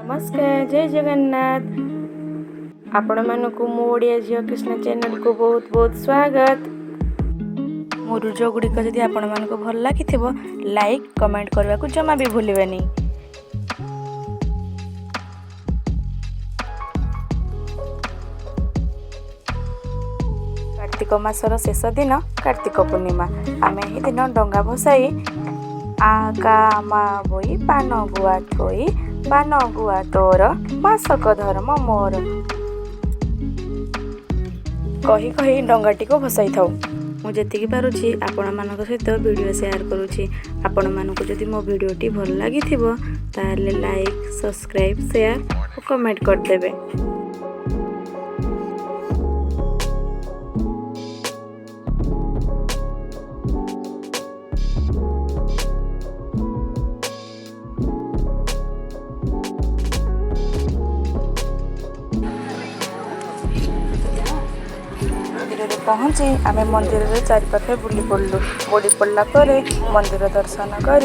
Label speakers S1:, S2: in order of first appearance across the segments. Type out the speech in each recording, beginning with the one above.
S1: नमस्कार जय जगन्नाथ आपणमानंकु मो ओडिया झियो कृष्ण चैनल को बहुत बहुत स्वागत। मो रुजो गुड़िक जदि आपणमानंकु भल लागिथिबो लाइक कमेंट करबा को जमा भी भूलिबेनी। कार्तिक मासर शेष दिन कार्तिक पूर्णिमा आम यही दिन डंगा भसाई आ का मा बोई पान गुआ थोई पान गुआ तोर मासक धर्म मोर कही कही डंगाटी को भसाई थाउ। मुझे पारुछि आपण मानक सहित वीडियो शेयर करुछि। आपण मानक जदि मो वीडियोटी भल लागिथिबो ताले लाइक सब्सक्राइब शेयर और कमेंट कर देबे। पहुँची आम मंदिर चारिपाखे बुली पड़लु। बुली पड़ला मंदिर दर्शन कर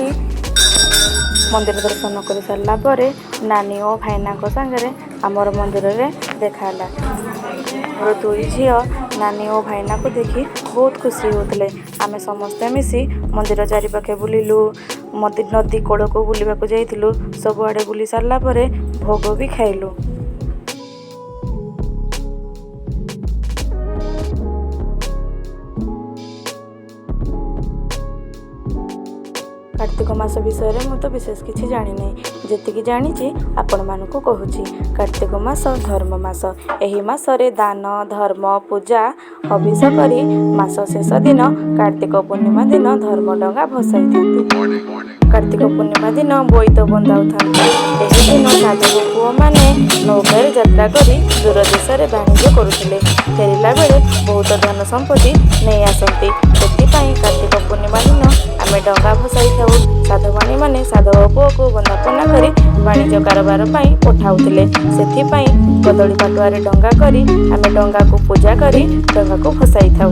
S1: सारा पर नानी और भाईना सांगे आमर मंदिर रे देखाला। मोर दुई झी नानी और भाईना को देखी बहुत खुशी होते। आम समस्ते मिसी मंदिर चारिपाखे बुलिलु। नदी कोड़ को बुलवाक जाइलु। सबुआड़े बुली सारा पर भोग भी खाइलु। कार्तिक मास विषय में मुझे विशेष किसी जानी नहीं। जी जानी आपण मानक कहूँ कार्तिक मास धर्म मास। यही मासरे दान धर्म पूजा हविष करी मास शेष दिन कार्तिक पूर्णिमा दिन धर्म डंगा भसाई था। कार्तिक पूर्णिमा दिन बोईत बंधाऊ था। यही दिन साधु पुओ मैंने नौकार यात्रा करी दूर देश में वाणिज्य करुले। फेरला बेले बहुत धन संपत्ति नहीं आसती। कार्तिक पूर्णिमा दिन आम डंगा भसाई था। साधुवाणी मैंने साधव पुओ को बंदापना कर वाणिज्य कारोबार पठाऊले। से कदली पाटुआ डंगा करी आम डंगा को पूजा करी डंगा को भसाई था।